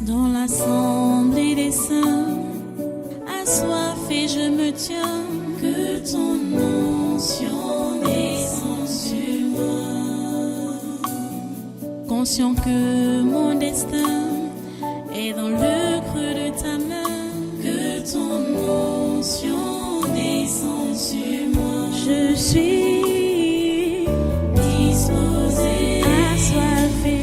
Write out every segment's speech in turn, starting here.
Dans l'assemblée des saints, assoiffé je me tiens, que ton onction descende sur moi. Conscient que mon destin est dans le creux de ta main, que ton onction descende sur moi. Je suis disposé, assoiffé,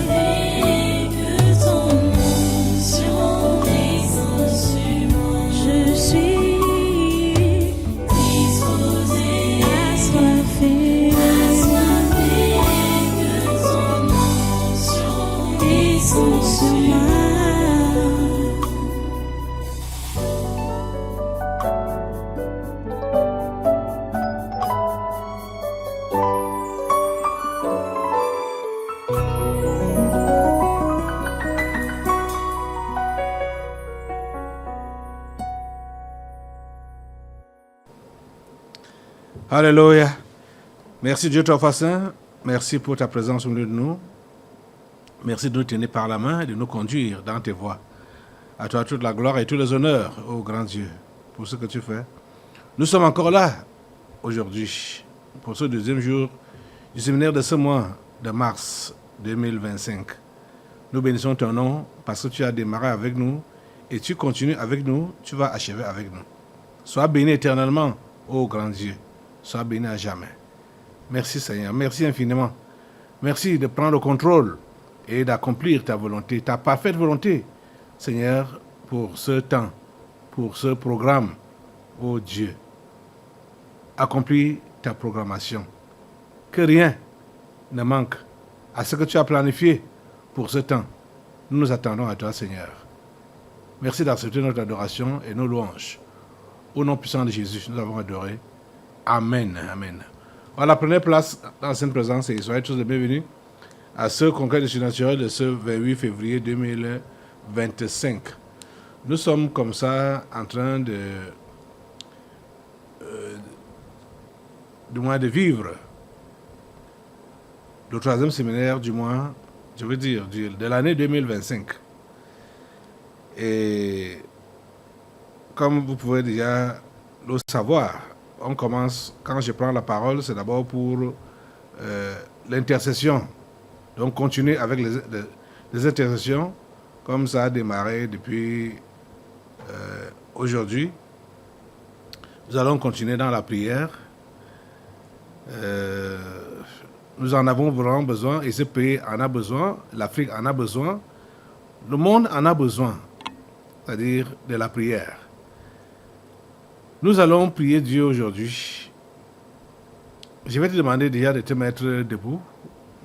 que ton onction descende sur moi. Je suis disposé, assoiffé, que ton onction descende sur moi. Alléluia. Merci Dieu Tout-Puissant. Merci pour ta présence au milieu de nous. Merci de nous tenir par la main et de nous conduire dans tes voies. À toi toute la gloire et tous les honneurs, ô grand Dieu, pour ce que tu fais. Nous sommes encore là aujourd'hui pour ce deuxième jour du séminaire de ce mois de mars 2025. Nous bénissons ton nom parce que tu as démarré avec nous et tu continues avec nous, tu vas achever avec nous. Sois béni éternellement, ô grand Dieu. Sois béni à jamais. Merci Seigneur, merci infiniment. Merci de prendre le contrôle et d'accomplir ta volonté, ta parfaite volonté, Seigneur, pour ce temps, pour ce programme, ô Dieu. Accomplis ta programmation. Que rien ne manque à ce que tu as planifié pour ce temps. Nous nous attendons à toi, Seigneur. Merci d'accepter notre adoration et nos louanges. Au nom puissant de Jésus, nous avons adoré. Amen, amen. Voilà, prenez place dans la Sainte Présence et soyez tous les bienvenus à ce congrès de surnaturel de ce 28 février 2025. Nous sommes comme ça en train de vivre le troisième séminaire du mois, je veux dire, de l'année 2025. Et comme vous pouvez déjà le savoir, on commence, quand je prends la parole, c'est d'abord pour l'intercession. Donc, continuer avec les intercessions, comme ça a démarré depuis aujourd'hui. Nous allons continuer dans la prière. Nous en avons vraiment besoin, et ce pays en a besoin, l'Afrique en a besoin, le monde en a besoin, c'est-à-dire de la prière. Nous allons prier Dieu aujourd'hui. Je vais te demander déjà de te mettre debout.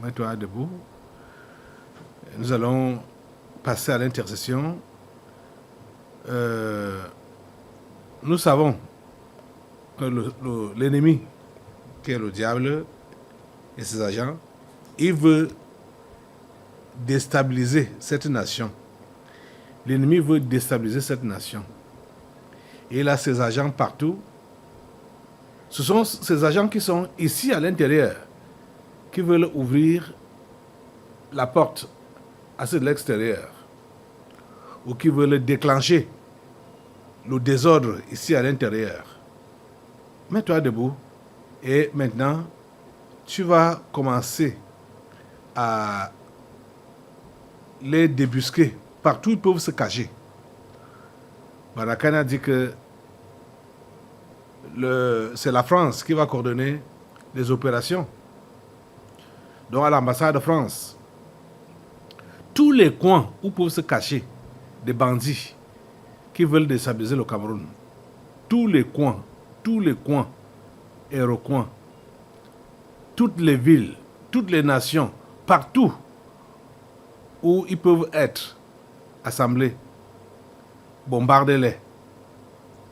Mets-toi debout. Nous allons passer à l'intercession. Nous savons que l'ennemi, qui est le diable et ses agents, il veut déstabiliser cette nation. L'ennemi veut déstabiliser cette nation. Et il a ses agents partout. Ce sont ces agents qui sont ici à l'intérieur, qui veulent ouvrir la porte à ceux de l'extérieur, ou qui veulent déclencher le désordre ici à l'intérieur. Mets-toi debout et maintenant, tu vas commencer à les débusquer. Partout, ils peuvent se cacher. Barakane a dit que c'est la France qui va coordonner les opérations. Donc à l'ambassade de France, tous les coins où peuvent se cacher des bandits qui veulent déstabiliser le Cameroun, tous les coins et recoins, toutes les villes, toutes les nations, partout où ils peuvent être assemblés, bombardez-les.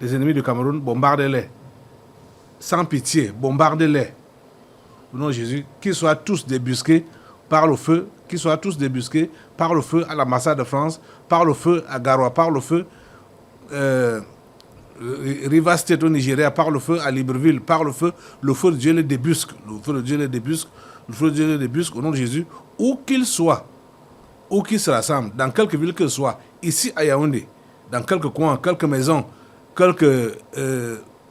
Les ennemis du Cameroun, bombardez-les. Sans pitié, bombardez-les. Au nom de Jésus, qu'ils soient tous débusqués par le feu, qu'ils soient tous débusqués par le feu à l'ambassade de France, par le feu à Garoua, par le feu Rivers State au Nigeria, par le feu à Libreville, par le feu de Dieu les débusque, le feu de Dieu les débusque, le feu de Dieu les débusque au nom de Jésus, où qu'ils soient, ou qui se rassemblent, dans quelque ville que ce soit, ici à Yaoundé, dans quelques coins, quelques maisons, quelques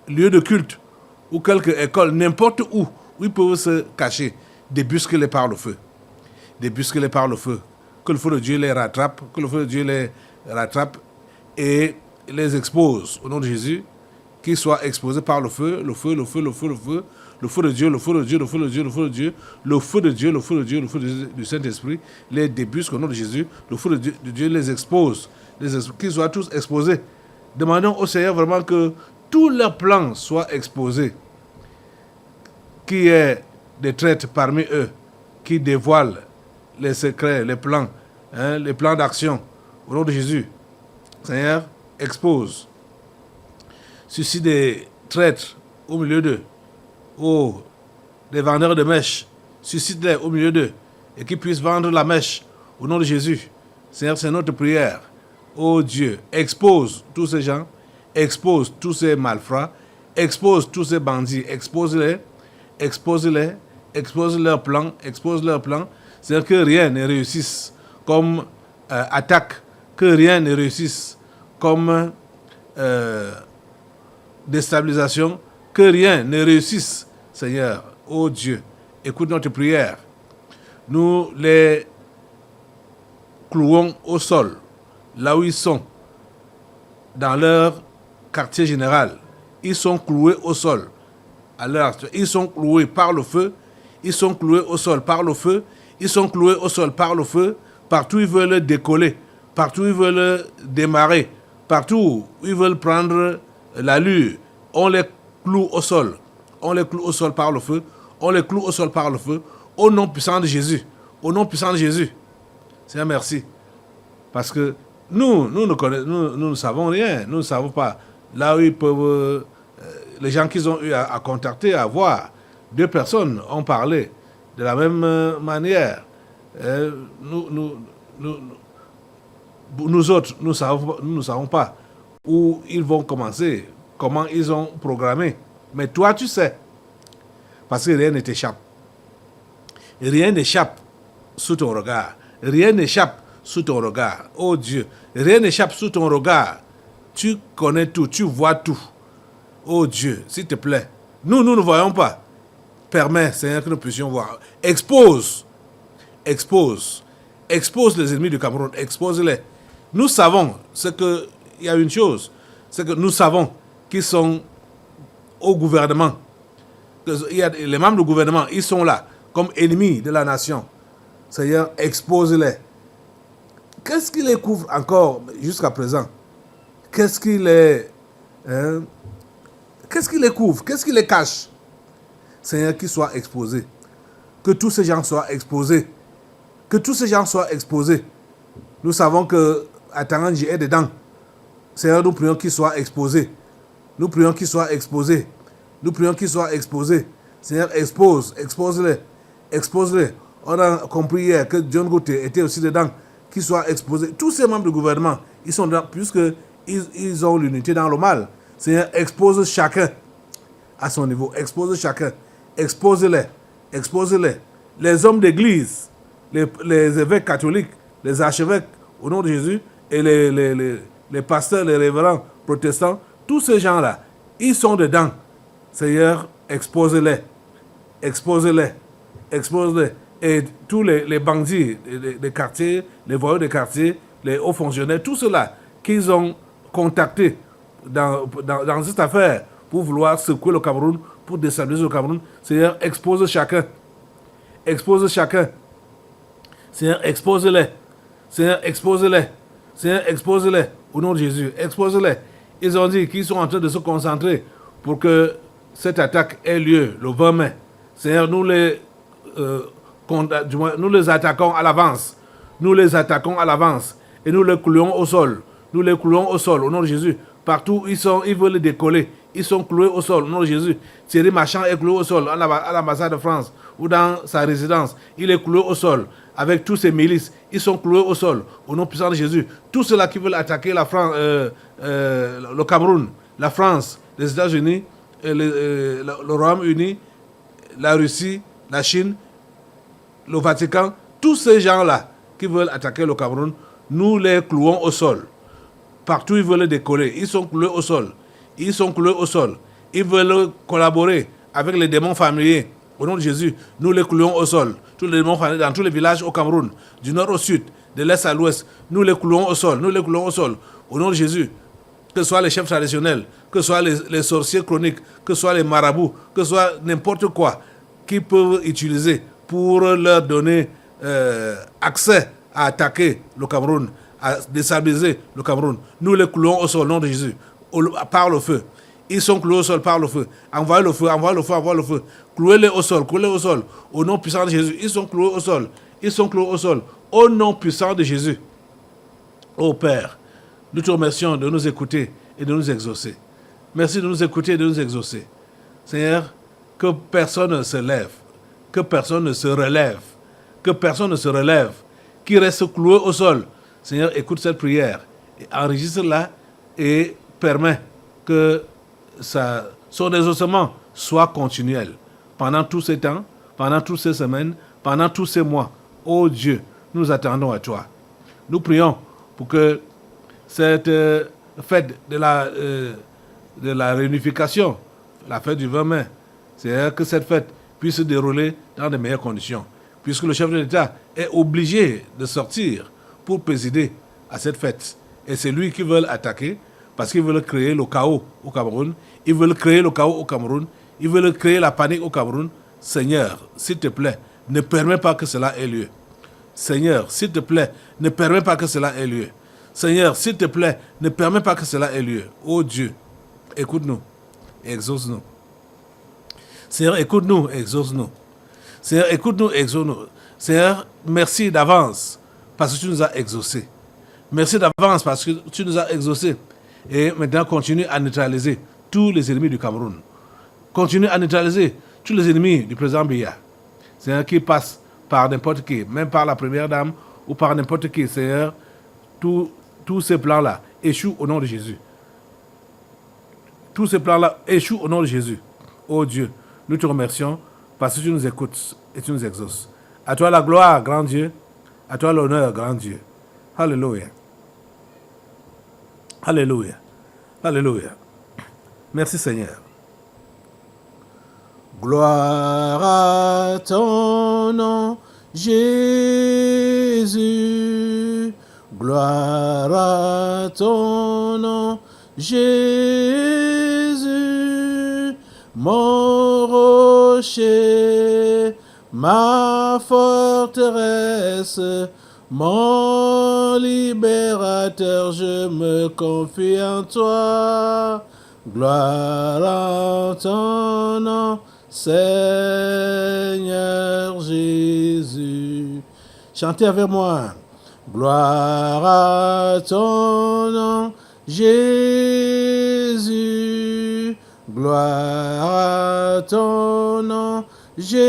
lieux de culte, ou quelques écoles, n'importe où ils peuvent se cacher, débusquez-les par le feu. Débusquez-les par le feu. Que le feu de Dieu les rattrape, que le feu de Dieu les rattrape et les expose au nom de Jésus, qu'ils soient exposés par le feu, le feu, le feu, le feu, le feu, le feu de Dieu, le feu de Dieu, le feu de Dieu, le feu de Dieu, le feu de Dieu, le feu de Dieu, le feu du Saint-Esprit, les débusque au nom de Jésus, le feu de Dieu les expose, qu'ils soient tous exposés. Demandons au Seigneur vraiment que tous leurs plans soient exposés, qu'il y ait des traîtres parmi eux qui dévoilent les secrets, les plans d'action au nom de Jésus. Seigneur, expose. Suscite des traîtres au milieu d'eux, des vendeurs de mèches, suscite-les au milieu d'eux et qu'ils puissent vendre la mèche au nom de Jésus. Seigneur, c'est notre prière. Oh Dieu, expose tous ces gens, expose tous ces malfrats, expose tous ces bandits, expose-les, expose-les, expose leurs plans, c'est-à-dire que rien ne réussisse comme attaque, que rien ne réussisse comme déstabilisation, que rien ne réussisse, Seigneur, oh Dieu, écoute notre prière. Nous les clouons au sol, là où ils sont, dans leur quartier général. Ils sont cloués au sol. Ils sont cloués par le feu, ils sont cloués au sol par le feu, ils sont cloués au sol par le feu, partout ils veulent décoller, partout ils veulent démarrer, partout ils veulent prendre l'allure, on les cloue au sol. On les cloue au sol par le feu. On les cloue au sol par le feu. Au nom puissant de Jésus. Au nom puissant de Jésus. Seigneur, merci. Parce que nous ne savons rien. Nous ne savons pas. Là où ils peuvent... les gens qu'ils ont eu à contacter, à voir, 2 personnes ont parlé de la même manière. Nous autres, nous ne savons pas où ils vont commencer, comment ils ont programmé. Mais toi, tu sais. Parce que rien ne t'échappe. Rien n'échappe sous ton regard. Rien n'échappe sous ton regard. Oh Dieu, rien n'échappe sous ton regard. Tu connais tout, tu vois tout. Oh Dieu, s'il te plaît. Nous ne voyons pas. Permets, Seigneur, que nous puissions voir. Expose les ennemis du Cameroun. Expose-les. Nous savons, il y a une chose, c'est que nous savons qu'ils sont au gouvernement. Les membres du gouvernement, ils sont là, comme ennemis de la nation. Seigneur, expose-les. Qu'est-ce qui les couvre encore jusqu'à présent? Qu'est-ce qui les couvre? Qu'est-ce qui les cache? Seigneur, qu'ils soient exposés. Que tous ces gens soient exposés. Que tous ces gens soient exposés. Nous savons que Atanganji est dedans. Seigneur, nous prions qu'ils soient exposés. Nous prions qu'ils soient exposés. Nous prions qu'ils soient exposés. Seigneur, expose-les. Expose-les. On a compris hier que John Gauthier était aussi dedans. Qu'ils soient exposés. Tous ces membres du gouvernement, ils sont dedans, puisqu'ils ont l'unité dans le mal. Seigneur, expose chacun à son niveau. Expose chacun. Expose-les. Expose-les. Les hommes d'église, les évêques catholiques, les archevêques, au nom de Jésus, et les pasteurs, les révérends protestants, tous ces gens-là, ils sont dedans. Seigneur, expose-les. Expose-les. Expose-les. Et tous les bandits des quartiers, les voyous des quartiers, les hauts fonctionnaires, tout cela qu'ils ont contacté dans cette affaire pour vouloir secouer le Cameroun, pour déstabiliser le Cameroun, Seigneur, expose chacun. Expose chacun. Seigneur, expose-les. Seigneur, expose-les. Seigneur, expose-les. Au nom de Jésus, expose-les. Ils ont dit qu'ils sont en train de se concentrer pour que cette attaque ait lieu le 20 mai. Seigneur, nous les attaquons à l'avance. Nous les attaquons à l'avance. Et nous les clouons au sol. Nous les clouons au sol, au nom de Jésus. Partout où ils veulent décoller. Ils sont cloués au sol, au nom de Jésus. Thierry Marchand est cloué au sol à l'ambassade de France ou dans sa résidence. Il est cloué au sol avec tous ses milices. Ils sont cloués au sol, au nom puissant de Jésus. Tous ceux-là qui veulent attaquer la France, le Cameroun, la France, les États-Unis, le Royaume-Uni, la Russie, la Chine, le Vatican, tous ces gens-là, qui veulent attaquer le Cameroun, nous les clouons au sol. Partout, ils veulent décoller. Ils sont cloués au sol. Ils sont cloués au sol. Ils veulent collaborer avec les démons familiers. Au nom de Jésus, nous les clouons au sol. Tous les démons familiers dans tous les villages au Cameroun, du nord au sud, de l'est à l'ouest, nous les clouons au sol. Nous les clouons au sol. Au nom de Jésus, que ce soit les chefs traditionnels, que ce soit les sorciers chroniques, que ce soit les marabouts, que ce soit n'importe quoi qu'ils peuvent utiliser pour leur donner accès à attaquer le Cameroun, à déstabiliser le Cameroun. Nous les clouons au sol, au nom de Jésus, par le feu. Ils sont cloués au sol par le feu. Envoyez le feu, envoyez le feu, envoyez le feu. Clouez-les au sol, clouez-les au sol. Au nom puissant de Jésus, ils sont cloués au sol. Ils sont cloués au sol. Au nom puissant de Jésus. Ô Père, nous te remercions de nous écouter et de nous exaucer. Merci de nous écouter et de nous exaucer. Seigneur, que personne ne se lève, que personne ne se relève, que personne ne se relève, qui reste cloué au sol. Seigneur, écoute cette prière, enregistre-la et permets que son exaucement soit continuel pendant tous ces temps, pendant toutes ces semaines, pendant tous ces mois. Ô Dieu, nous attendons à toi. Nous prions pour que cette fête de la réunification, la fête du 20 mai, c'est-à-dire que cette fête puisse se dérouler dans de meilleures conditions, puisque le chef de l'État est obligé de sortir pour présider à cette fête. Et c'est lui qui veut attaquer, parce qu'ils veulent créer le chaos au Cameroun. Ils veulent créer le chaos au Cameroun. Ils veulent créer la panique au Cameroun. Seigneur, s'il te plaît, ne permets pas que cela ait lieu. Seigneur, s'il te plaît, ne permets pas que cela ait lieu. Seigneur, s'il te plaît, ne permets pas que cela ait lieu. Oh Dieu, écoute-nous et exauce-nous. Seigneur, écoute-nous et exauce-nous. Seigneur, écoute-nous et exauce-nous. Seigneur, merci d'avance parce que tu nous as exaucés. Merci d'avance parce que tu nous as exaucés. Et maintenant, continue à neutraliser tous les ennemis du Cameroun. Continue à neutraliser tous les ennemis du président Biya. Seigneur, qui passe par n'importe qui, même par la première dame ou par n'importe qui. Seigneur, tous ces plans-là échouent au nom de Jésus. Tous ces plans-là échouent au nom de Jésus. Oh Dieu, nous te remercions parce que tu nous écoutes et tu nous exauces. À toi la gloire, grand Dieu. À toi l'honneur, grand Dieu. Alléluia. Alléluia. Alléluia. Merci Seigneur. Gloire à ton nom, Jésus. Gloire à ton nom, Jésus. Mon rocher, ma forteresse, mon libérateur, je me confie en toi. Gloire à ton nom, Seigneur Jésus. Chantez avec moi. Gloire à ton nom, Jésus. Gloire à ton nom, Jésus.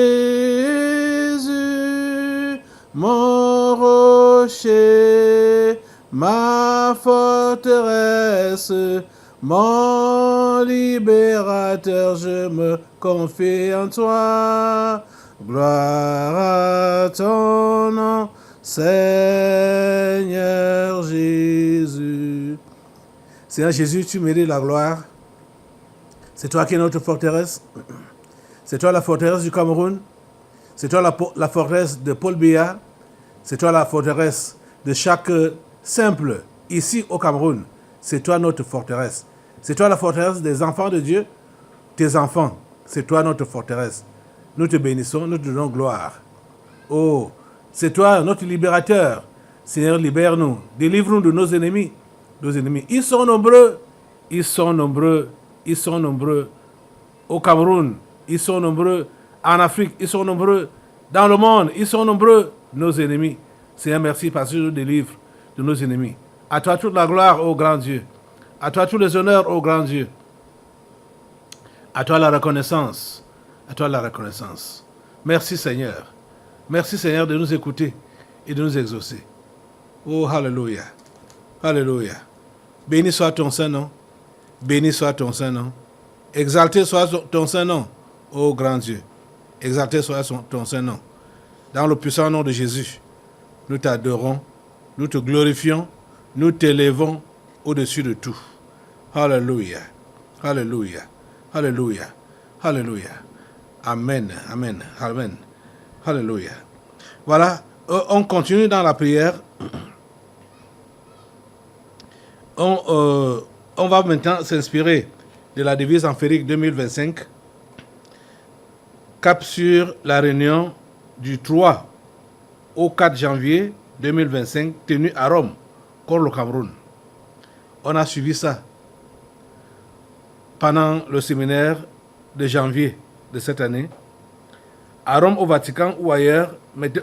Mon rocher, ma forteresse, mon libérateur, je me confie en toi. Gloire à ton nom, Seigneur Jésus. Seigneur Jésus, tu mérites la gloire. C'est toi qui es notre forteresse. C'est toi la forteresse du Cameroun. C'est toi la forteresse de Paul Biya. C'est toi la forteresse de chaque simple ici au Cameroun. C'est toi notre forteresse. C'est toi la forteresse des enfants de Dieu. Tes enfants, c'est toi notre forteresse. Nous te bénissons, nous te donnons gloire. Oh, c'est toi notre libérateur. Seigneur, libère-nous. Délivre-nous de nos ennemis. Nos ennemis. Ils sont nombreux. Ils sont nombreux. Ils sont nombreux au Cameroun. Ils sont nombreux en Afrique. Ils sont nombreux dans le monde. Ils sont nombreux, nos ennemis. Seigneur, merci parce que tu nous délivres de nos ennemis. À toi toute la gloire, ô grand Dieu. À toi tous les honneurs, ô grand Dieu. À toi la reconnaissance. À toi la reconnaissance. Merci Seigneur. Merci Seigneur de nous écouter et de nous exaucer. Oh, alléluia. Alléluia. Béni soit ton Saint-Nom. Béni soit ton Saint-Nom. Exalté soit ton Saint-Nom, ô grand Dieu. Exalté soit ton Saint-Nom. Dans le puissant nom de Jésus, nous t'adorons, nous te glorifions, nous t'élevons au-dessus de tout. Alléluia, alléluia, alléluia, alléluia. Amen, amen, amen, alléluia. Voilà, on continue dans la prière. On va maintenant s'inspirer de la devise amphérique 2025. Cap sur la réunion du 3 au 4 janvier 2025 tenue à Rome, contre le Cameroun. On a suivi ça pendant le séminaire de janvier de cette année. À Rome, au Vatican ou ailleurs,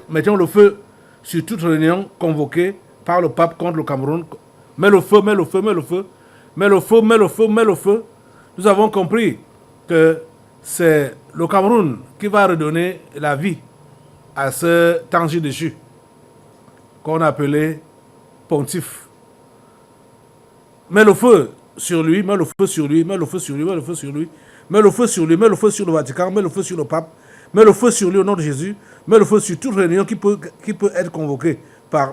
mettons le feu sur toute réunion convoquée par le pape contre le Cameroun. Mets le feu, mets le feu, mets le feu, mets le feu, mets le feu, mets le feu. Nous avons compris que c'est le Cameroun qui va redonner la vie à ce Tangi déchu qu'on appelait pontife. Mets le feu sur lui, mets le feu sur lui, mets le feu sur lui, mets le feu sur lui, mets le feu sur lui, mets le feu sur le Vatican, mets le feu sur le pape, mets le feu sur lui au nom de Jésus, mets le feu sur toute réunion qui peut être convoquée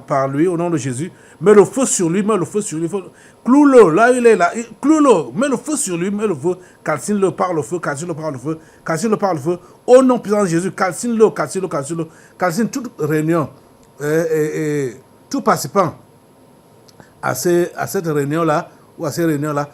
par lui au nom de Jésus, mets le feu sur lui, mets le feu sur lui, cloue-le, là il est là, cloue-le, mets le feu sur lui, mets le feu, calcine-le par le feu, calcine-le par le feu, calcine-le par le feu, au nom puissant de Jésus, calcine-le, calcine-le, calcine-le, calcine toute réunion et tout participant à cette réunion-là, ou à ces réunions-là,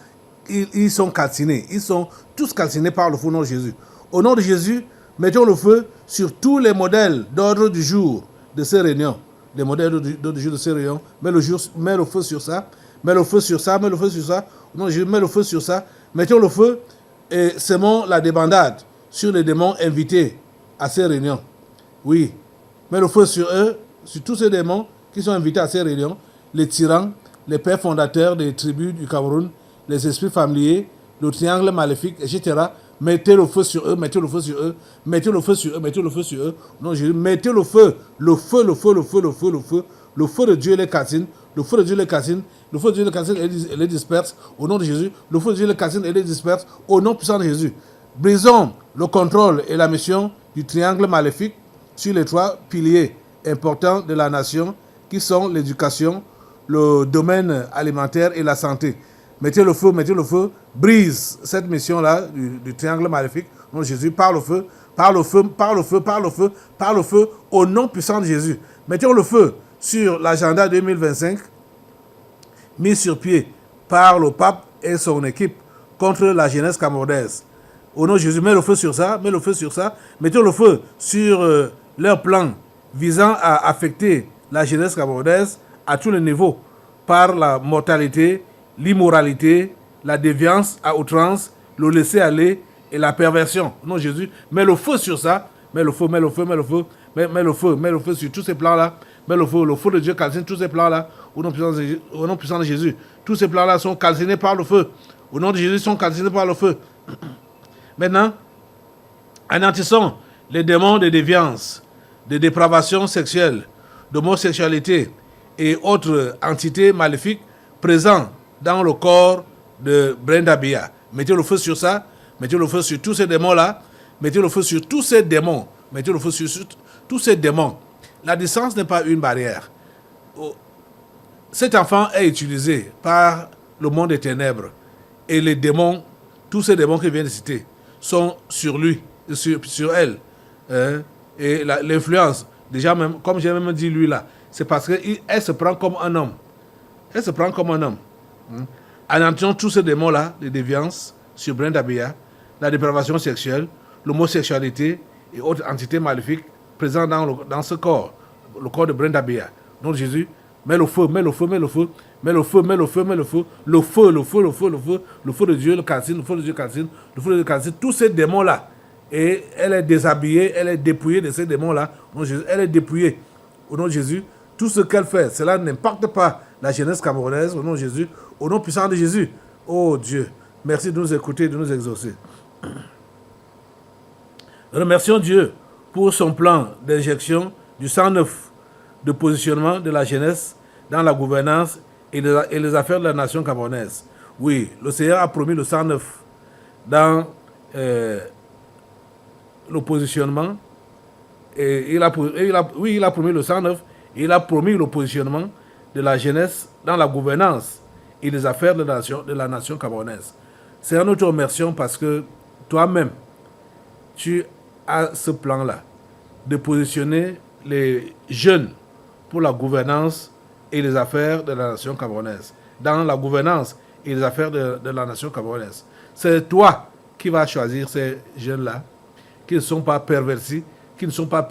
ils sont calcinés. Ils sont tous calcinés par le feu au nom de Jésus. Au nom de Jésus, mettons le feu sur tous les modèles d'ordre du jour de ces réunions. Les modèles d'ordre du jour de ces réunions. Mets le feu sur ça. Mets le feu sur ça. Mets le feu sur ça. Au nom de Jésus, mets le feu sur ça. Mettons le feu et semons la débandade sur les démons invités à ces réunions. Oui. Mets le feu sur eux, sur tous ces démons qui sont invités à ces réunions. Les tyrans, les pères fondateurs des tribus du Cameroun, les esprits familiers, le triangle maléfique, etc. Mettez le feu sur eux, mettez le feu sur eux, mettez le feu sur eux, mettez le feu sur eux. Non, Jésus, mettez le feu, le feu, le feu, le feu, le feu, le feu. Le feu de Dieu les calcine, le feu de Dieu les calcine, le feu de Dieu les calcine et les disperse au nom de Jésus. Le feu de Dieu les calcine et les disperse au nom puissant de Jésus. Brisons le contrôle et la mission du triangle maléfique sur les trois piliers importants de la nation qui sont l'éducation, le domaine alimentaire et la santé. Mettez le feu, brise cette mission-là du triangle maléfique. Au nom de Jésus, par le feu, par le feu, par le feu, par le feu, par le feu, au nom puissant de Jésus. Mettons le feu sur l'agenda 2025, mis sur pied par le pape et son équipe contre la jeunesse camerounaise. Au nom de Jésus, mets le feu sur ça, mets le feu sur ça. Mettons le feu sur leur plan visant à affecter la jeunesse camerounaise à tous les niveaux, par la mortalité, l'immoralité, la déviance à outrance, le laisser-aller et la perversion. Non, Jésus, mets le feu sur ça, mets le feu, mets le feu, mets le feu, mets le feu, mets le feu sur tous ces plans-là, mets le feu de Dieu calcine tous ces plans-là, au nom puissant de Jésus. Tous ces plans-là sont calcinés par le feu. Au nom de Jésus, sont calcinés par le feu. Maintenant, anéantissons les démons de déviance, de dépravation sexuelle, d'homosexualité, et autres entités maléfiques présentes dans le corps de Brenda Bia. Mettez le feu sur ça, mettez le feu sur tous ces démons-là, mettez le feu sur tous ces démons, mettez le feu sur tous ces démons. La distance n'est pas une barrière. Cet enfant est utilisé par le monde des ténèbres et les démons, tous ces démons que je viens de citer, sont sur lui, sur elle. Et l'influence, déjà même, comme j'ai même dit lui là, c'est parce qu'elle se prend comme un homme. Elle se prend comme un homme. Anéantissons tous ces démons-là, les déviances sur Brenda Bia, la dépravation sexuelle, l'homosexualité et autres entités maléfiques présentes dans ce corps, le corps de Brenda Bia. Donc Jésus, mets le feu, mets le feu, mets le feu, mets le feu, mets le feu, mets le feu, le feu, le feu, le feu, le feu, le feu de Dieu, le calcine, le feu de Dieu calcine, le feu de Dieu calcine, tous ces démons-là. Et elle est déshabillée, elle est dépouillée de ces démons-là. Donc Jésus, elle est dépouillée. Au nom de Jésus, tout ce qu'elle fait, cela n'impacte pas la jeunesse camerounaise. Au nom de Jésus, au nom puissant de Jésus. Oh Dieu, merci de nous écouter, de nous exaucer. Remercions Dieu pour son plan d'injection du 109 de positionnement de la jeunesse dans la gouvernance et les affaires de la nation camerounaise. Oui, le Seigneur a promis le 109 dans le positionnement. Et il a promis le 109 Il a promis le positionnement de la jeunesse dans la gouvernance et les affaires de la nation camerounaise. Seigneur, nous te remercions parce que toi-même, tu as ce plan-là de positionner les jeunes pour la gouvernance et les affaires de la nation camerounaise. Dans la gouvernance et les affaires de la nation camerounaise. C'est toi qui vas choisir ces jeunes-là, qui ne sont pas pervertis, qui ne sont pas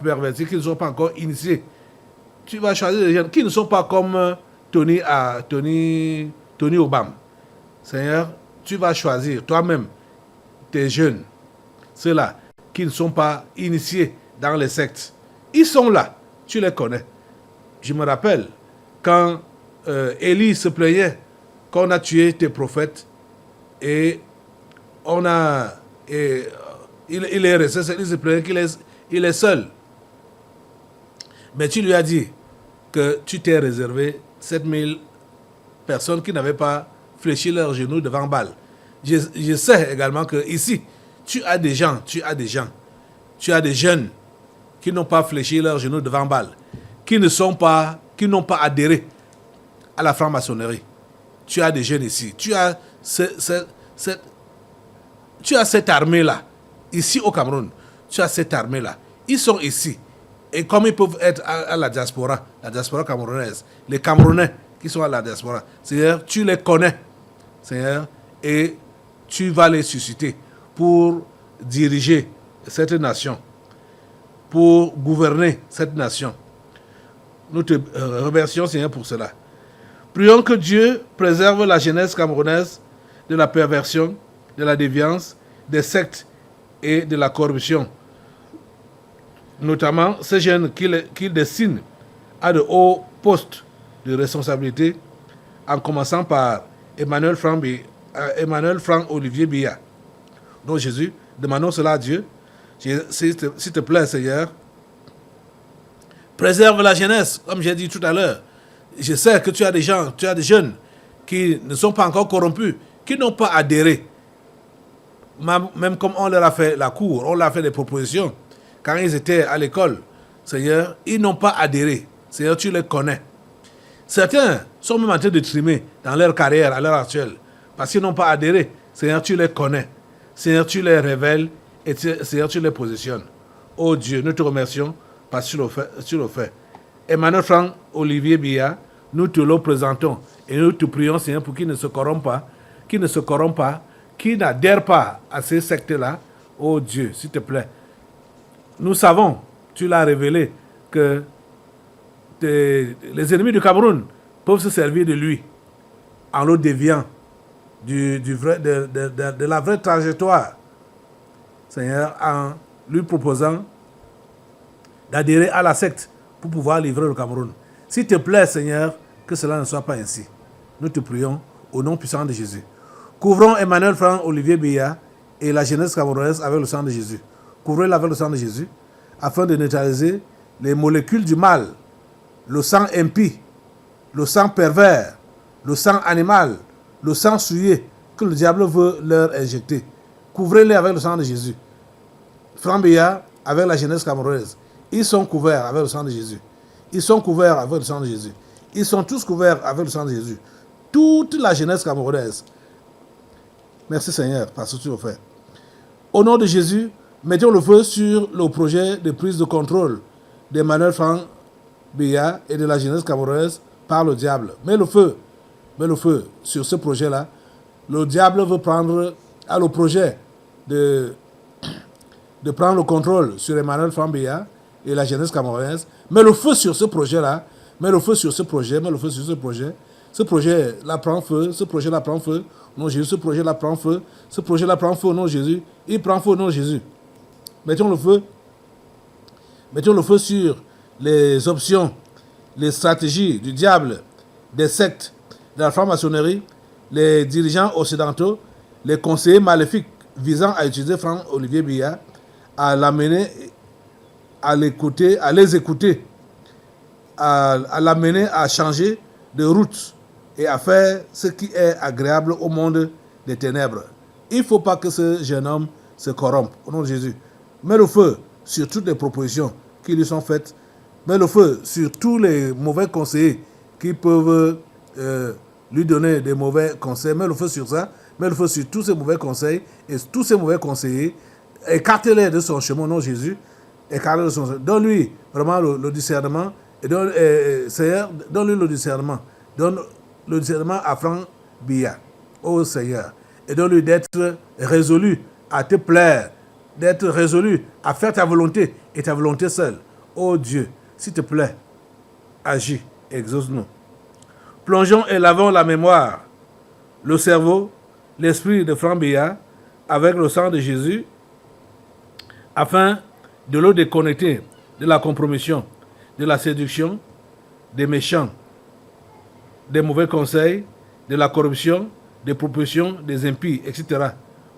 encore initiés. Tu vas choisir des jeunes qui ne sont pas comme Tony Obama. Seigneur, tu vas choisir toi-même tes jeunes, ceux-là qui ne sont pas initiés dans les sectes. Ils sont là, tu les connais. Je me rappelle quand Élie se plaignait qu'on a tué tes prophètes et il est resté, il se plaignait qu'il est seul. Mais tu lui as dit que tu t'es réservé 7000 personnes qui n'avaient pas fléchi leurs genoux devant Baal. Je sais également que ici, tu as des jeunes qui n'ont pas fléchi leurs genoux devant Baal, qui n'ont pas adhéré à la franc-maçonnerie. Tu as des jeunes ici. Tu as cette armée-là, ici au Cameroun. Tu as cette armée-là. Ils sont ici. Et comme ils peuvent être à la diaspora camerounaise, les Camerounais qui sont à la diaspora, Seigneur, tu les connais, Seigneur, et tu vas les susciter pour diriger cette nation, pour gouverner cette nation. Nous te remercions, Seigneur, pour cela. Prions que Dieu préserve la jeunesse camerounaise de la perversion, de la déviance, des sectes et de la corruption. Notamment ces jeunes qu'il destine à de hauts postes de responsabilité, en commençant par Emmanuel Franck-Olivier Biya. Donc Jésus, demandons cela à Dieu. S'il te plaît, Seigneur, préserve la jeunesse, comme j'ai dit tout à l'heure. Je sais que tu as des jeunes qui ne sont pas encore corrompus, qui n'ont pas adhéré. Même comme on leur a fait la cour, on leur a fait des propositions. Quand ils étaient à l'école, Seigneur, ils n'ont pas adhéré. Seigneur, tu les connais. Certains sont même en train de trimer dans leur carrière à l'heure actuelle parce qu'ils n'ont pas adhéré. Seigneur, tu les connais. Seigneur, tu les révèles et Seigneur, tu les positionnes. Oh Dieu, nous te remercions parce que tu le fais. Emmanuel Franck-Olivier Biya, nous te le présentons et nous te prions, Seigneur, pour qu'il ne se corrompe pas, qu'il n'adhère pas à ces sectes-là. Oh Dieu, s'il te plaît. Nous savons, tu l'as révélé, que les ennemis du Cameroun peuvent se servir de lui en le déviant de la vraie trajectoire, Seigneur, en lui proposant d'adhérer à la secte pour pouvoir livrer le Cameroun. S'il te plaît, Seigneur, que cela ne soit pas ainsi. Nous te prions au nom puissant de Jésus. Couvrons Emmanuel Franck-Olivier Biya et la jeunesse camerounaise avec le sang de Jésus. Couvrez-la avec le sang de Jésus afin de neutraliser les molécules du mal, le sang impie, le sang pervers, le sang animal, le sang souillé que le diable veut leur injecter. Couvrez-les avec le sang de Jésus. Franck Biya avec la jeunesse camerounaise. Ils sont couverts avec le sang de Jésus. Ils sont couverts avec le sang de Jésus. Ils sont tous couverts avec le sang de Jésus. Toute la jeunesse camerounaise. Merci Seigneur, parce que tu le fais. Au nom de Jésus, mettons le feu sur le projet de prise de contrôle d'Emmanuel Franck Biya et de la jeunesse camerounaise par le diable. Mets le feu sur ce projet-là. Le diable veut prendre le projet de prendre le contrôle sur Emmanuel Franck Biya et la jeunesse camerounaise. Mets le feu sur ce projet-là. Mets le feu sur ce projet. Mets le feu sur ce projet. Ce projet-là prend feu. Ce projet-là prend feu. Non, Jésus, ce projet-là prend feu. Ce projet-là prend feu au nom de Jésus. Il prend feu au nom de Jésus. Mettons le feu. Mettons le feu sur les options, les stratégies du diable, des sectes, de la franc-maçonnerie, les dirigeants occidentaux, les conseillers maléfiques visant à utiliser Franck-Olivier Biya, à l'amener, à les écouter, à l'amener à changer de route et à faire ce qui est agréable au monde des ténèbres. Il ne faut pas que ce jeune homme se corrompe, au nom de Jésus. Mets le feu sur toutes les propositions qui lui sont faites Mets le feu sur tous les mauvais conseillers qui peuvent lui donner des mauvais conseils. Mets le feu sur ça. Mets le feu sur tous ces mauvais conseils. Et tous ces mauvais conseillers, écarte-les de son chemin, non Jésus. Écarte-les de son chemin. Donne-lui vraiment le discernement. Et Seigneur, donne-lui le discernement. Donne le discernement à Franck Biya. Oh Seigneur. Et donne-lui d'être résolu à te plaire. D'être résolu à faire ta volonté et ta volonté seule. Oh Dieu, s'il te plaît, agis, exauce-nous. Plongeons et lavons la mémoire, le cerveau, l'esprit de Franck Biya avec le sang de Jésus afin de le déconnecter de la compromission, de la séduction, des méchants, des mauvais conseils, de la corruption, des propositions, des impies, etc.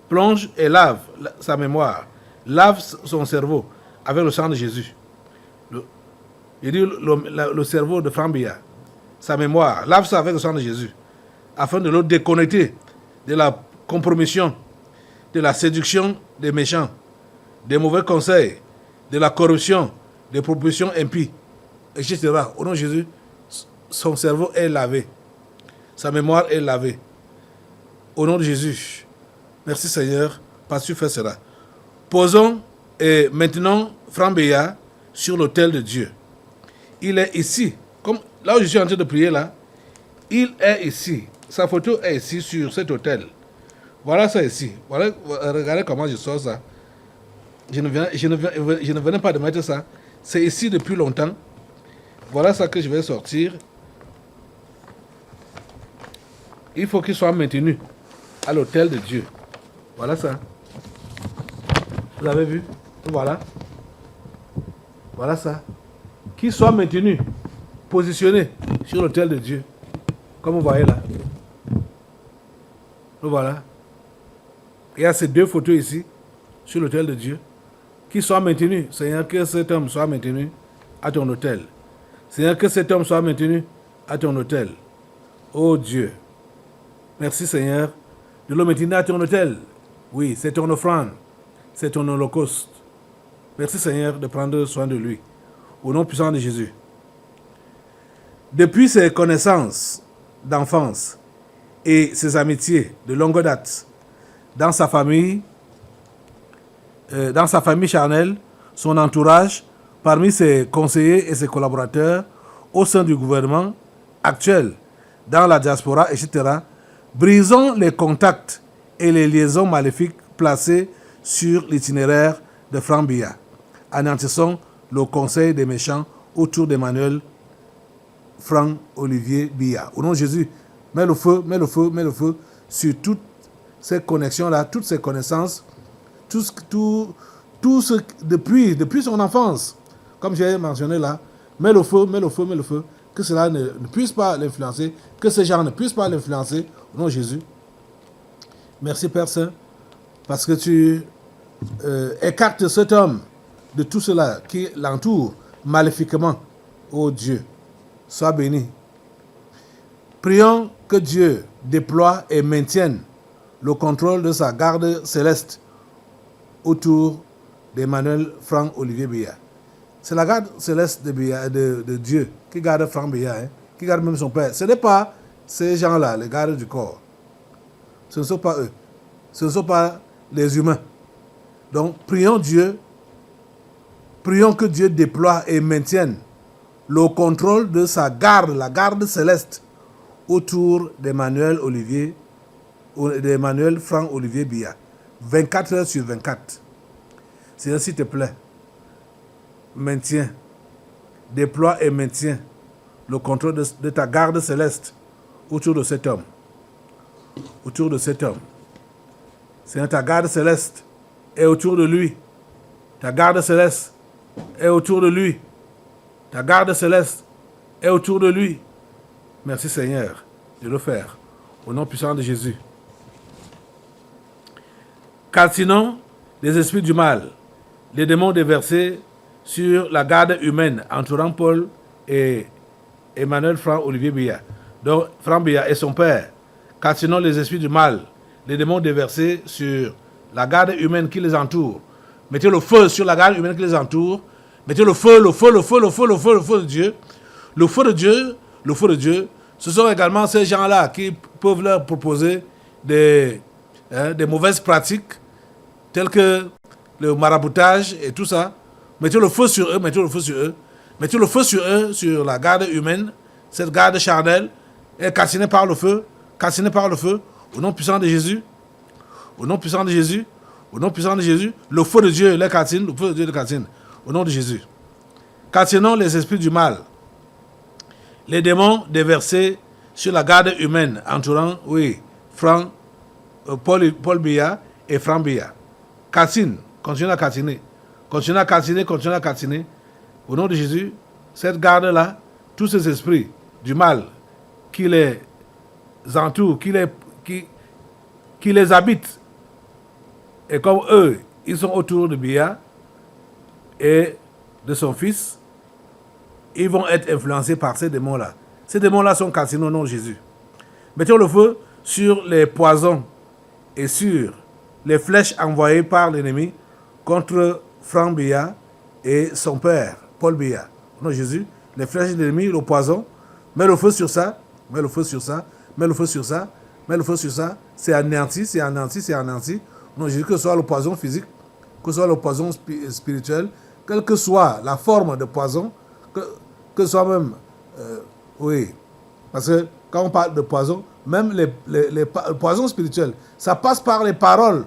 Plonge et lave sa mémoire, lave son cerveau avec le sang de Jésus. Le cerveau de Franck Biya, sa mémoire, lave ça avec le sang de Jésus, afin de le déconnecter de la compromission, de la séduction des méchants, des mauvais conseils, de la corruption, des propositions impies, etc. Au nom de Jésus, son cerveau est lavé, sa mémoire est lavée. Au nom de Jésus, merci Seigneur, parce que tu fais cela. Posons et maintenant Franck Biya sur l'autel de Dieu. Il est ici, comme là où je suis en train de prier là, il est ici. Sa photo est ici sur cet autel. Voilà ça ici. Voilà, regardez comment je sors ça. Je ne venais pas de mettre ça. C'est ici depuis longtemps. Voilà ça que je vais sortir. Il faut qu'il soit maintenu à l'autel de Dieu. Voilà ça. Vous avez vu? Voilà. Voilà ça. Qu'il soit maintenu, positionné sur l'autel de Dieu. Comme vous voyez là. Voilà. Il y a ces deux photos ici, sur l'autel de Dieu. Qu'il soit maintenu. Seigneur, que cet homme soit maintenu à ton autel. Seigneur, que cet homme soit maintenu à ton autel. Oh Dieu. Merci Seigneur de le maintenir à ton autel. Oui, c'est ton offrande. C'est ton holocauste. Merci Seigneur de prendre soin de lui. Au nom puissant de Jésus. Depuis ses connaissances d'enfance et ses amitiés de longue date, dans sa famille charnelle, son entourage, parmi ses conseillers et ses collaborateurs, au sein du gouvernement actuel, dans la diaspora, etc., brisons les contacts et les liaisons maléfiques placées sur l'itinéraire de Franck Biya. Anéantissons le conseil des méchants autour d'Emmanuel Franck Olivier Biya. Au nom de Jésus, mets le feu, mets le feu, mets le feu sur toutes ces connexions-là, toutes ces connaissances, tout ce depuis son enfance, comme j'ai mentionné là, mets le feu, mets le feu, mets le feu, que cela ne puisse pas l'influencer, que ces gens ne puissent pas l'influencer, au nom de Jésus. Merci Père Saint, parce que tu écartes cet homme de tout cela qui l'entoure maléfiquement. Oh Dieu, sois béni. Prions que Dieu déploie et maintienne le contrôle de sa garde céleste autour d'Emmanuel Franck Olivier Biya. C'est la garde céleste de Dieu qui garde Franck Biya, qui garde même son père. Ce n'est pas ces gens-là, les gardes du corps. Ce ne sont pas eux. Ce ne sont pas les humains. Donc, prions Dieu. Prions que Dieu déploie et maintienne le contrôle de sa garde, la garde céleste, autour d'Emmanuel Franck Olivier Biya. 24 heures sur 24. Seigneur, s'il te plaît, maintiens, déploie et maintiens le contrôle de ta garde céleste autour de cet homme. Autour de cet homme. Seigneur, ta garde céleste est autour de lui. Ta garde céleste est autour de lui. Ta garde céleste est autour de lui. Merci Seigneur de le faire. Au nom puissant de Jésus. Calcinons les esprits du mal, les démons déversés sur la garde humaine entourant Paul et Emmanuel Franck Olivier Biya. Donc Franck Biya et son père. Calcinons les esprits du mal, les démons déversés sur la garde humaine qui les entoure. Mettez le feu sur la garde humaine qui les entoure. Mettez le feu, le feu, le feu, le feu, le feu, le feu de Dieu. Le feu de Dieu, le feu de Dieu. Ce sont également ces gens-là qui peuvent leur proposer des mauvaises pratiques, telles que le maraboutage et tout ça. Mettez le feu sur eux, mettez le feu sur eux. Mettez le feu sur eux, sur la garde humaine, cette garde charnelle, est calcinée par le feu, au nom puissant de Jésus. Au nom puissant de Jésus, au nom puissant de Jésus, le feu de Dieu les calcine, le feu de Dieu les calcine, au nom de Jésus. Calcinons les esprits du mal, les démons déversés sur la garde humaine entourant, Paul Biya et Franck Biya. Calcine, continue à calciner, continue à calciner, continue à calciner. Au nom de Jésus, cette garde-là, tous ces esprits du mal qui les entourent, qui les habitent, et comme eux, ils sont autour de Biya et de son fils, ils vont être influencés par ces démons-là. Ces démons-là sont calcinés au nom de Jésus. Mettons le feu sur les poisons et sur les flèches envoyées par l'ennemi contre Franck Biya et son père, Paul Biya. Au nom de Jésus, les flèches de l'ennemi, le poison, mets le feu sur ça, mets le feu sur ça, mets le feu sur ça, mets le feu sur ça, c'est anéanti, c'est anéanti, c'est anéanti. Au nom de Jésus, que ce soit le poison physique, que ce soit le poison spirituel, quelle que soit la forme de poison, que ce soit même, parce que quand on parle de poison, même les poisons spirituels, ça passe par les paroles,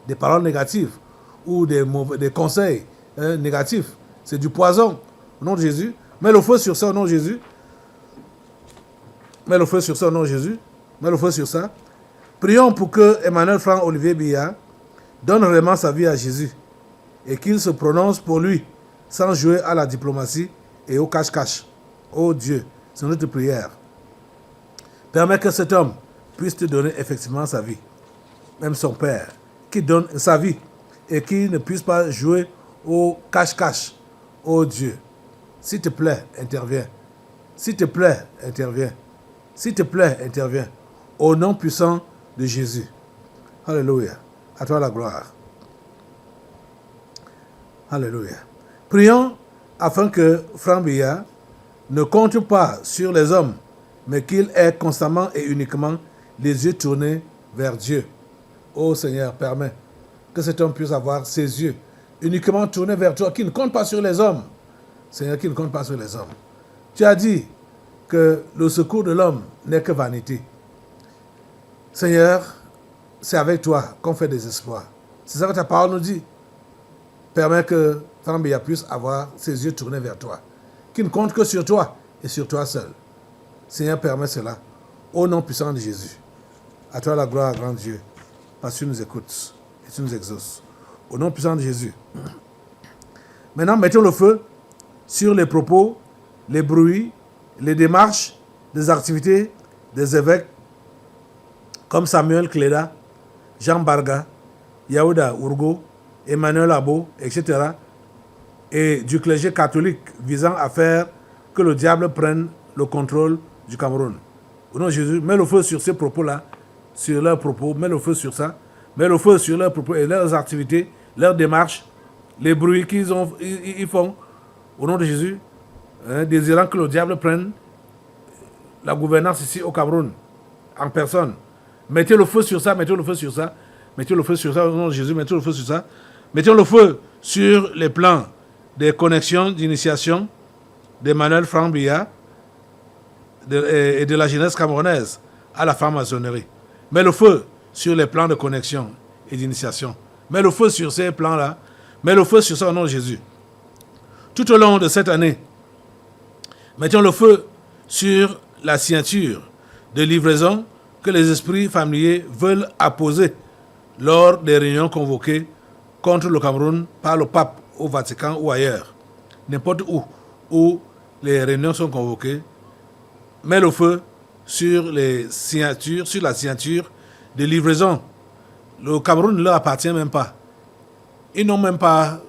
des paroles négatives ou des conseils négatifs. C'est du poison au nom de Jésus. Mets le feu sur ça au nom de Jésus. Mets le feu sur ça au nom de Jésus. Mets le feu sur ça. Prions pour que Emmanuel Franck Olivier Biya donne vraiment sa vie à Jésus et qu'il se prononce pour lui sans jouer à la diplomatie et au cache-cache. Oh Dieu, c'est notre prière. Permets que cet homme puisse te donner effectivement sa vie, même son père, qui donne sa vie et qui ne puisse pas jouer au cache-cache. Oh Dieu, s'il te plaît, interviens. S'il te plaît, interviens. S'il te plaît, interviens. Au nom puissant de Jésus. Alléluia. À toi la gloire. Alléluia. Prions afin que Franck Biya ne compte pas sur les hommes, mais qu'il ait constamment et uniquement les yeux tournés vers Dieu. Ô Seigneur, permets que cet homme puisse avoir ses yeux uniquement tournés vers toi, qui ne compte pas sur les hommes. Seigneur, qui ne compte pas sur les hommes. Tu as dit que le secours de l'homme n'est que vanité. Seigneur, c'est avec toi qu'on fait des exploits. C'est ça que ta parole nous dit. Permets que Franck Biya puisse avoir ses yeux tournés vers toi, qui ne compte que sur toi et sur toi seul. Seigneur, permets cela. Au nom puissant de Jésus. À toi la gloire, grand Dieu, parce que tu nous écoutes et tu nous exauces. Au nom puissant de Jésus. Maintenant, mettons le feu sur les propos, les bruits, les démarches, les activités des évêques comme Samuel Cléda, Jean Barga, Yaouda Urgo, Emmanuel Abo, etc. et du clergé catholique visant à faire que le diable prenne le contrôle du Cameroun. Au nom de Jésus, mets le feu sur ces propos-là, sur leurs propos, mets le feu sur ça, mets le feu sur leurs propos et leurs activités, leurs démarches, les bruits qu'ils font, au nom de Jésus, désirant que le diable prenne la gouvernance ici au Cameroun, en personne. Mettez le feu sur ça, mettez le feu sur ça, mettez le feu sur ça, au nom de Jésus, mettez le feu sur ça. Mettez le feu sur les plans des connexions d'initiation d'Emmanuel Franck Biya et de la jeunesse camerounaise à la franc-maçonnerie. Mets le feu sur les plans de connexion et d'initiation. Mets le feu sur ces plans-là. Mets le feu sur ça au nom de Jésus. Tout au long de cette année, mettons le feu sur la signature de livraison que les esprits familiers veulent apposer lors des réunions convoquées contre le Cameroun par le pape au Vatican ou ailleurs. N'importe où les réunions sont convoquées, mets le feu sur les signatures, sur la signature de livraison. Le Cameroun ne leur appartient même pas. Ils n'ont même pas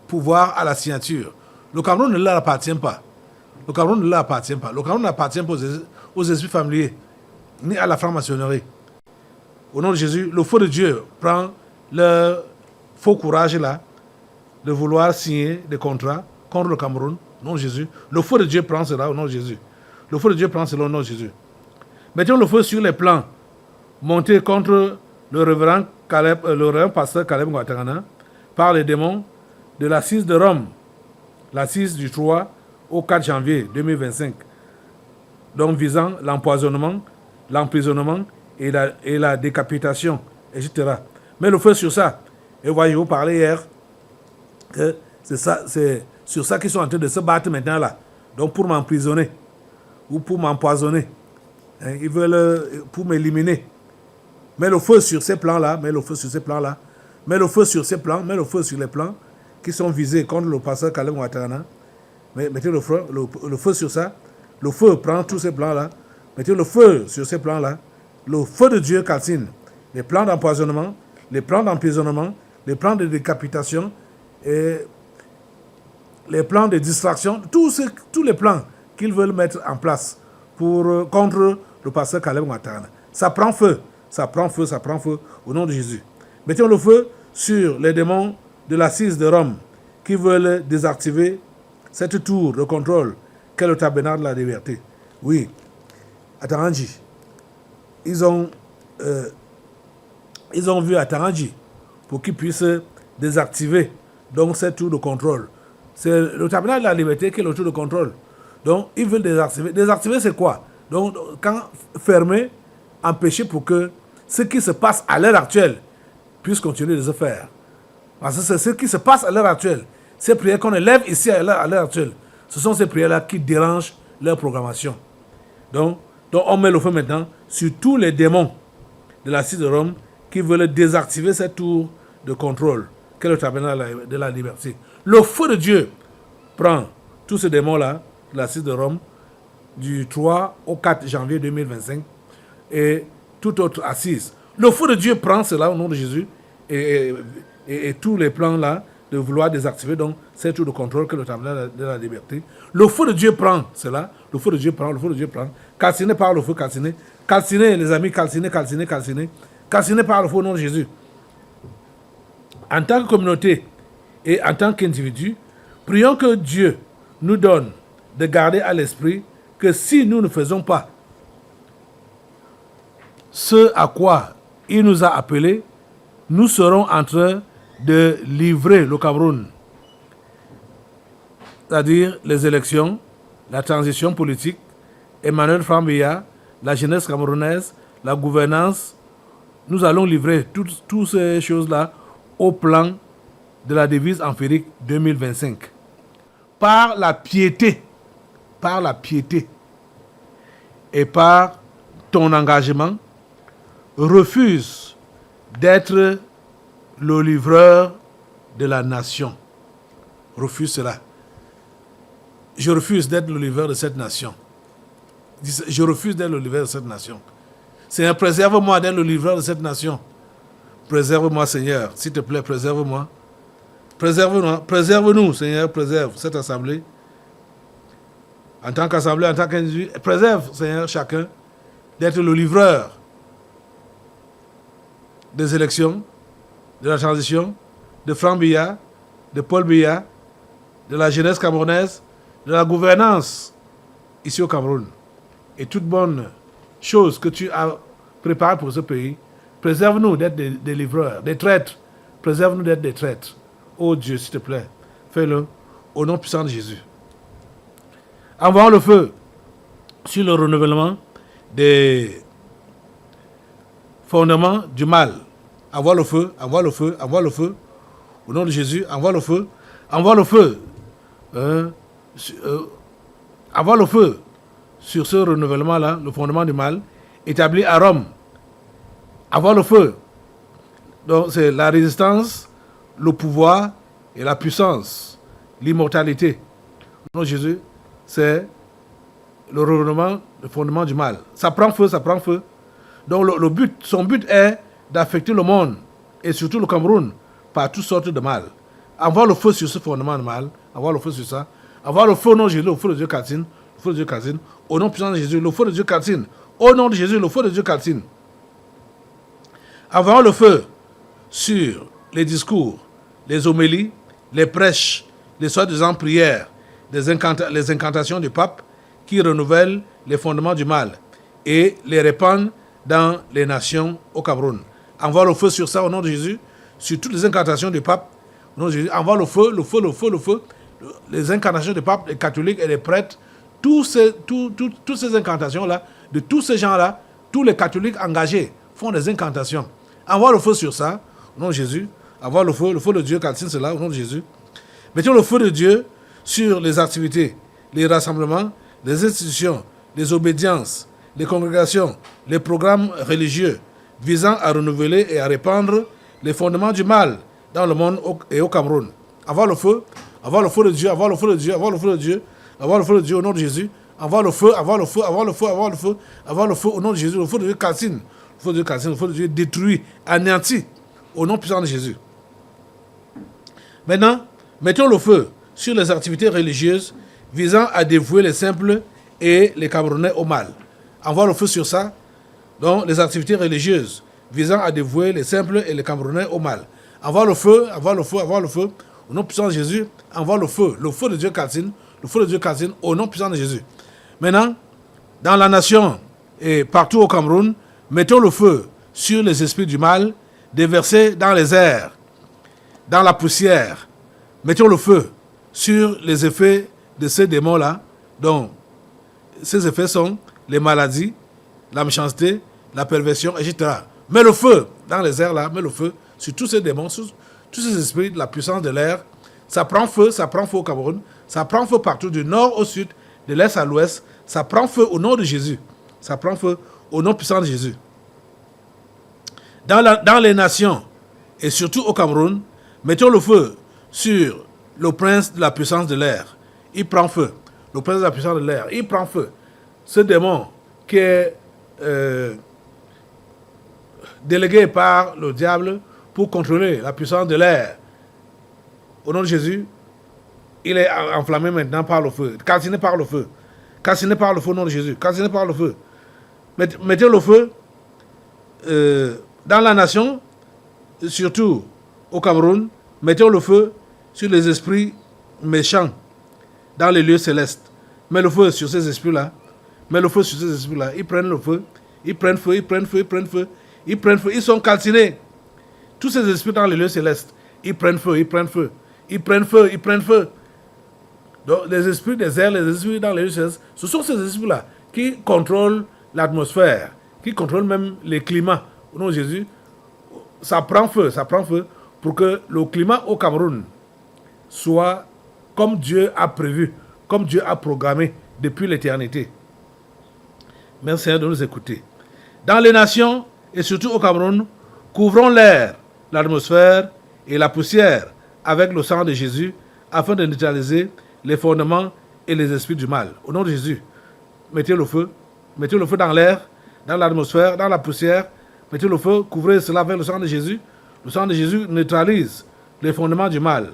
pouvoir à la signature. Le Cameroun ne leur appartient pas. Le Cameroun ne leur appartient pas. Le Cameroun n'appartient pas aux esprits familiers, ni à la franc-maçonnerie. Au nom de Jésus, le feu de Dieu prend le faux courage là de vouloir signer des contrats contre le Cameroun, au nom de Jésus. Le feu de Dieu prend cela au nom de Jésus. Le feu de Dieu prend cela au nom de Jésus. Mettons le feu sur les plans montés contre le révérend pasteur Caleb Ouattara par les démons de l'assise de Rome, l'assise du 3 au 4 janvier 2025, donc visant l'empoisonnement, l'emprisonnement et la décapitation, etc. Mets le feu sur ça. Et voyez-vous parler hier que c'est sur ça qu'ils sont en train de se battre maintenant là. Donc pour m'emprisonner ou pour m'empoisonner. Hein, ils veulent pour m'éliminer. Mets le feu sur ces plans-là, mets le feu sur ces plans-là, mets le feu sur ces plans, mets le feu sur les plans qui sont visés contre le pasteur Caleb Ouattara. Mettez le feu sur ça. Le feu prend tous ces plans-là. Mettez le feu sur ces plans-là. Le feu de Dieu calcine les plans d'empoisonnement, les plans d'emprisonnement, les plans de décapitation et les plans de distraction, tous les plans qu'ils veulent mettre en place contre le pasteur Caleb Ouattara. Ça prend feu, ça prend feu, ça prend feu au nom de Jésus. Mettons le feu sur les démons de l'assise de Rome qui veulent désactiver cette tour de contrôle qu'est le tabernacle de la liberté. Oui, à Tarangi, ils ont vu à Tarangi pour qu'ils puissent désactiver donc cette tour de contrôle. C'est le tabernacle de la liberté qui est le tour de contrôle. Donc, ils veulent désactiver. Désactiver, c'est quoi? Donc, quand fermer, empêcher pour que ce qui se passe à l'heure actuelle puisse continuer de se faire. Parce que c'est ce qui se passe à l'heure actuelle. Ces prières qu'on élève ici à l'heure actuelle, ce sont ces prières-là qui dérangent leur programmation. Donc, on met le feu maintenant sur tous les démons de l'assise de Rome qui veulent désactiver cette tour de contrôle qu'est le tabernacle de la liberté. Le feu de Dieu prend tous ces démons-là de l'assise de Rome du 3 au 4 janvier 2025 et toute autre assise. Le feu de Dieu prend cela au nom de Jésus et tous les plans-là de vouloir désactiver donc cette tour de contrôle que le tabernacle de la liberté. Le feu de Dieu prend cela. Le feu de Dieu prend. Calciné par le feu, calciné. Calciné, les amis, calciné. Calciné par le feu au nom de Jésus. En tant que communauté et en tant qu'individu, prions que Dieu nous donne de garder à l'esprit que si nous ne faisons pas ce à quoi il nous a appelés, nous serons en train de livrer le Cameroun, c'est-à-dire les élections, la transition politique, Emmanuel Fambiya, la jeunesse camerounaise, la gouvernance. Nous allons livrer toutes ces choses-là au plan de la devise empirique 2025. Par la piété et par ton engagement, refuse d'être le livreur de la nation. Refuse cela. Je refuse d'être le livreur de cette nation. Je refuse d'être le livreur de cette nation. Seigneur, préserve-moi d'être le livreur de cette nation. Préserve-moi, Seigneur. S'il te plaît, préserve-moi. Préserve-nous, Seigneur, préserve cette assemblée. En tant qu'assemblée, en tant qu'individu, préserve, Seigneur, chacun d'être le livreur des élections, de la transition, de Franck Biya, de Paul Biya, de la jeunesse camerounaise, de la gouvernance ici au Cameroun. Et toute bonne chose que tu as préparée pour ce pays, préserve-nous d'être des livreurs, des traîtres. Préserve-nous d'être des traîtres. Oh Dieu, s'il te plaît, fais-le au nom puissant de Jésus. Envoyons le feu sur le renouvellement des fondements du mal. Envoie le feu. Au nom de Jésus, envoie le feu. Envoie le feu sur ce renouvellement-là, le fondement du mal, établi à Rome. Envoie le feu. Donc c'est la résistance, le pouvoir et la puissance, l'immortalité. Au nom de Jésus, c'est le renouvellement, le fondement du mal. Ça prend feu. Donc son but est d'affecter le monde et surtout le Cameroun par toutes sortes de mal. Envoie le feu sur ce fondement de mal. Envoie le feu sur ça. Envoie le feu au nom de Jésus, le feu de Dieu calcine. Le feu de Dieu calcine. Au nom puissant de Jésus, le feu de Dieu calcine. Au nom de Jésus, le feu de Dieu calcine. Envoie le feu sur les discours, les homélies les prêches, les soi-disant prières, les incantations du pape qui renouvellent les fondements du mal et les répandent dans les nations au Cameroun. Envoie le feu sur ça au nom de Jésus, sur toutes les incantations du pape. Au nom de Jésus, envoie le feu, le feu, le feu, le feu. Les incantations du pape, les catholiques et les prêtres, toutes ces incantations-là, de tous ces gens-là, tous les catholiques engagés font des incantations. Envoie le feu sur ça, au nom de Jésus. Envoie le feu de Dieu, calcine cela, au nom de Jésus. Mettons le feu de Dieu sur les activités, les rassemblements, les institutions, les obédiences, les congrégations, les programmes religieux visant à renouveler et à répandre les fondements du mal dans le monde et au Cameroun. Envoie le feu de Dieu, envoie le feu de Dieu, envoie le feu de Dieu, envoie le feu de Dieu au nom de Jésus. Envoie le feu, envoie le feu, envoie le feu, envoie le feu, envoie le feu au nom de Jésus. Le feu de Dieu calcine, le feu de Dieu calcine, le feu de Dieu détruit, anéantit au nom puissant de Jésus. Maintenant, mettons le feu sur les activités religieuses visant à dévouer les simples et les Camerounais au mal. Envoie le feu sur ça, donc les activités religieuses visant à dévouer les simples et les Camerounais au mal. Envoie le feu, envoie le feu, envoie le feu, au nom puissant de Jésus, envoie le feu de Dieu calcine, le feu de Dieu calcine, au nom puissant de Jésus. Maintenant, dans la nation et partout au Cameroun, mettons le feu sur les esprits du mal, déversés dans les airs, dans la poussière. Mettons le feu sur les effets de ces démons-là. Donc, ces effets sont les maladies, la méchanceté, la perversion, etc. Mets le feu dans les airs là, mets le feu sur tous ces démons, sur tous ces esprits de la puissance de l'air. Ça prend feu au Cameroun, ça prend feu partout, du nord au sud, de l'est à l'ouest. Ça prend feu au nom de Jésus. Ça prend feu au nom puissant de Jésus. Dans les nations, et surtout au Cameroun, mettons le feu sur le prince de la puissance de l'air. Il prend feu. Le prince de la puissance de l'air, il prend feu. Ce démon qui est délégué par le diable pour contrôler la puissance de l'air. Au nom de Jésus, il est enflammé maintenant par le feu. Calciné par le feu. Calciné par le feu au nom de Jésus. Calciné par le feu. Mettez le feu dans la nation, surtout au Cameroun. Mettez le feu sur les esprits méchants dans les lieux célestes. Mets le feu sur ces esprits-là. Mets le feu sur ces esprits-là. Ils prennent le feu. Ils prennent feu, ils prennent feu, ils prennent feu. Ils prennent feu. Ils sont calcinés. Tous ces esprits dans les lieux célestes. Ils prennent feu, ils prennent feu. Ils prennent feu, ils prennent feu. Donc, les esprits des airs, les esprits dans les lieux célestes, ce sont ces esprits-là qui contrôlent l'atmosphère, qui contrôlent même les climats. Au nom de Jésus, ça prend feu pour que le climat au Cameroun soit comme Dieu a prévu, comme Dieu a programmé depuis l'éternité. Merci Seigneur de nous écouter. Dans les nations, et surtout au Cameroun, couvrons l'air, l'atmosphère et la poussière avec le sang de Jésus afin de neutraliser les fondements et les esprits du mal. Au nom de Jésus, mettez le feu dans l'air, dans l'atmosphère, dans la poussière. Mettez le feu, couvrez cela avec le sang de Jésus. Le sang de Jésus neutralise les fondements du mal.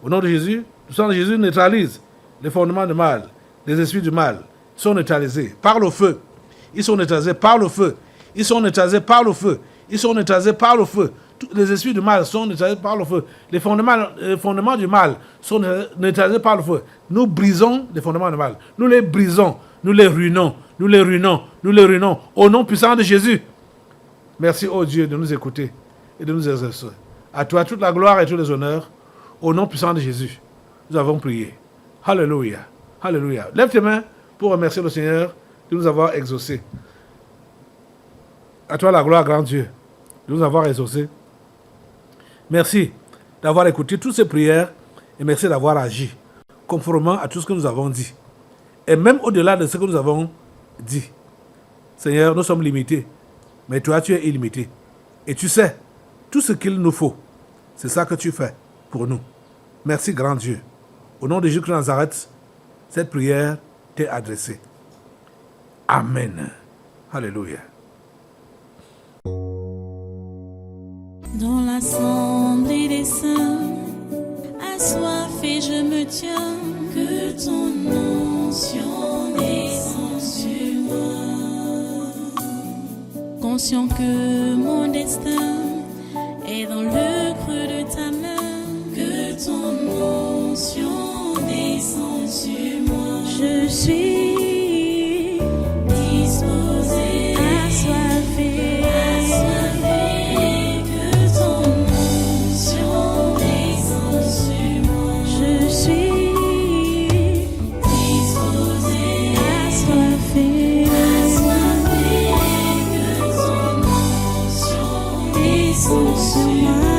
Au nom de Jésus, le sang de Jésus neutralise les fondements du mal, les esprits du mal. Ils sont neutralisés par le feu. Ils sont neutralisés par le feu. Ils sont neutralisés par le feu. Ils sont neutralisés par le feu. Tous les esprits du mal sont neutralisés par le feu. Les fondements du mal sont neutralisés par le feu. Nous brisons les fondements du mal. Nous les brisons. Nous les ruinons. Nous les ruinons. Nous les ruinons. Au nom puissant de Jésus. Merci, ô Dieu, de nous écouter et de nous exercer. À toi toute la gloire et tous les honneurs. Au nom puissant de Jésus, nous avons prié. Alléluia. Alléluia. Lève tes mains pour remercier le Seigneur de nous avoir exaucés. À toi la gloire, grand Dieu, de nous avoir exaucés. Merci d'avoir écouté toutes ces prières et merci d'avoir agi conformément à tout ce que nous avons dit. Et même au-delà de ce que nous avons dit. Seigneur, nous sommes limités, mais toi, tu es illimité. Et tu sais, tout ce qu'il nous faut, c'est ça que tu fais pour nous. Merci, grand Dieu. Au nom de Jésus de Nazareth, cette prière t'est adressée. Amen. Alléluia. Dans l'assemblée des saints, assoiffé je me tiens, que ton onction descende sur moi. Conscient que mon destin est dans le creux de ta main, que ton sur moi. Je suis disposée, assoiffée, que ton onction descende sur moi. Je suis disposée, assoiffée, que ton onction descende sur moi.